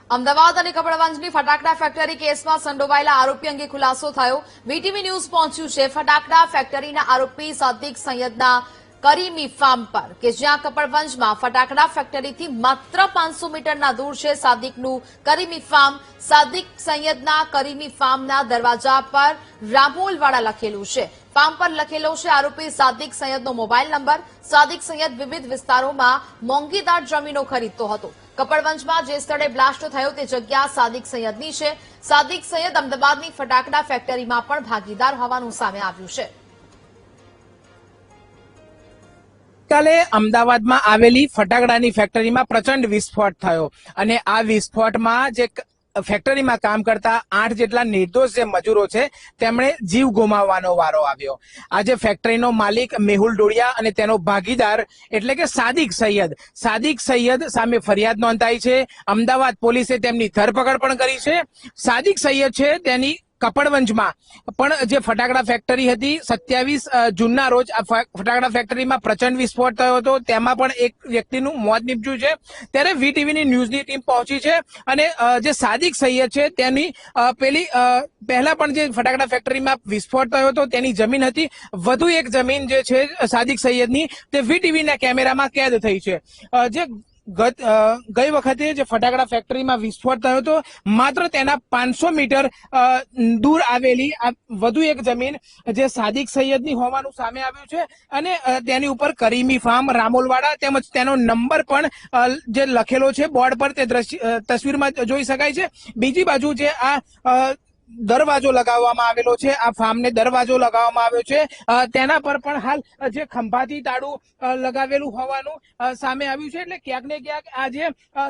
અમદાવાદ અને કપડવંજની ફટાકડા ફેક્ટરી કેસમાં સંડોવાયેલા આરોપી અંગે ખુલાસો થયો। વીટીવી ન્યૂઝ પહોંચ્યું છે ફટાકડા ફેક્ટરીના આરોપી સાદિક સૈયદના કરીમી ફાર્મ પર કે જ્યાં કપડવંજમાં ફટાકડા ફેક્ટરીથી માત્ર 500 મીટરના દૂર છે સાદિકનું કરીમી ફાર્મ। સાદિક સૈયદના કરીમી ફાર્મના દરવાજા પર રામોલવાડા લખેલું છે। ફાર્મ પર લખેલો છે આરોપી સાદિક સૈયદનો મોબાઈલ નંબર। સાદિક સૈયદ વિવિધ વિસ્તારોમાં મોંઘીદાર જમીનો ખરીદતો હતો। કપડવંજમાં જે સ્થળે બ્લાસ્ટ થયો તે જગ્યા સાદિક સૈયદની છે। સાદિક સૈયદ અમદાવાદની ફટાકડા ફેક્ટરીમાં પણ ભાગીદાર હોવાનું સામે આવ્યું છે। કાલે અમદાવાદમાં આવેલી ફટાકડાની ફેક્ટરીમાં પ્રચંડ વિસ્ફોટ થયો અને આ વિસ્ફોટમાં જે ફેક્ટરીમાં કામ કરતા 8 જેટલા નિર્દોષ જે મજૂરો છે તેમણે જીવ ગુમાવવાનો વારો આવ્યો। આજે ફેક્ટરીનો માલિક મેહુલ ડોડિયા અને તેનો ભાગીદાર એટલે કે સાદિક સૈયદ સામે ફરિયાદ નોંધાઈ છે। અમદાવાદ પોલીસે તેમની ધરપકડ પણ કરી છે। સાદિક સૈયદ છે તેની કપડવંજમાં પણ જે ફટાકડા ફેક્ટરી હતી 27 જૂનના રોજ આ ફટાકડા ફેક્ટરીમાં પ્રચંડ વિસ્ફોટ થયો હતો। તેમાં પણ એક વ્યક્તિનું મોત નીપજ્યું છે। ત્યારે વીટીવીની ન્યૂઝની ટીમ પહોંચી છે અને જે સાદિક સૈયદ છે તેની પહેલા પણ જે ફટાકડા ફેક્ટરીમાં વિસ્ફોટ થયો હતો તેની જમીન હતી। વધુ એક જમીન જે છે સાદિક સૈયદની તે વીટીવીના કેમેરામાં કેદ થઈ છે। ગઈ વખતે જે ફટાકડા ફેક્ટરીમાં વિસ્ફોટ થયો હતો માત્ર તેના 500 મીટર દૂર આવેલી આ વધુ એક જમીન જે સાદિક સૈયદની હોવાનું સામે આવ્યું છે અને તેની ઉપર કરીમી ફાર્મ રામોલવાડા તેમજ તેનો નંબર પણ જે લખેલો છે બોર્ડ પર તે તસવીરમાં જોઈ શકાય છે। બીજી બાજુ જે આ દરવાજો લગાવવામાં આવેલો છે આ ફાર્મને દરવાજો લગાવવામાં આવ્યો છે તેના પર પણ હાલ જે ખંભાથી તાળું લગાવેલું હોવાનું સામે આવ્યું છે। એટલે ક્યાંક ને ક્યાંક આ જે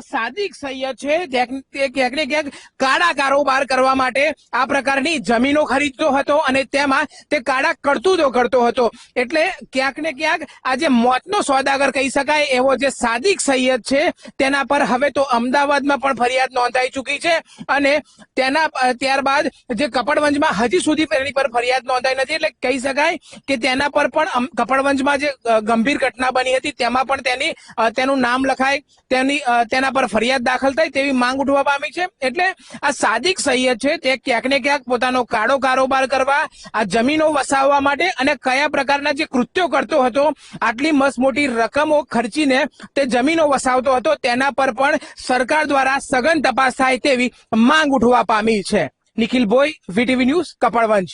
સાદિક સૈયદ છે તે ક્યાંક ને ક્યાંક કાળા કારોબાર કરવા માટે આ પ્રકારની જમીનો ખરીદતો હતો અને તેમાં તે કાળા કરતૂતો કરતો હતો। એટલે ક્યાંક ને ક્યાંક આ જે મોતનો સોદાગર કહી શકાય એવો જે સાદિક સૈયદ છે તેના પર હવે તો અમદાવાદમાં પણ ફરિયાદ નોંધાઈ ચૂકી છે અને ત્યારબાદ જે કપડવંજમાં હજી સુધી તેની પર ફરિયાદ નોંધાઈ નથી। એટલે કહી શકાય કે તેના પર પણ કપડવંજમાં જે ગંભીર ઘટના બની હતી તેમાં પણ તેનું નામ લખાય તેના પર ફરિયાદ દાખલ થાય તેવી માંગ ઉઠવા પામી છે। એટલે આ સાદિક સૈયદ છે તે ક્યાંક ને ક્યાંક પોતાનો કાળો કારોબાર કરવા આ જમીનો વસાવવા માટે અને કયા પ્રકારના જે કૃત્યો કરતો હતો આટલી મસમોટી રકમો ખર્ચીને તે જમીનો વસાવતો હતો તેના પર પણ સરકાર દ્વારા સઘન તપાસ થાય તેવી માંગ ઉઠવા પામી છે। Nikhil Bhoi, VTV news, Kapadvanj.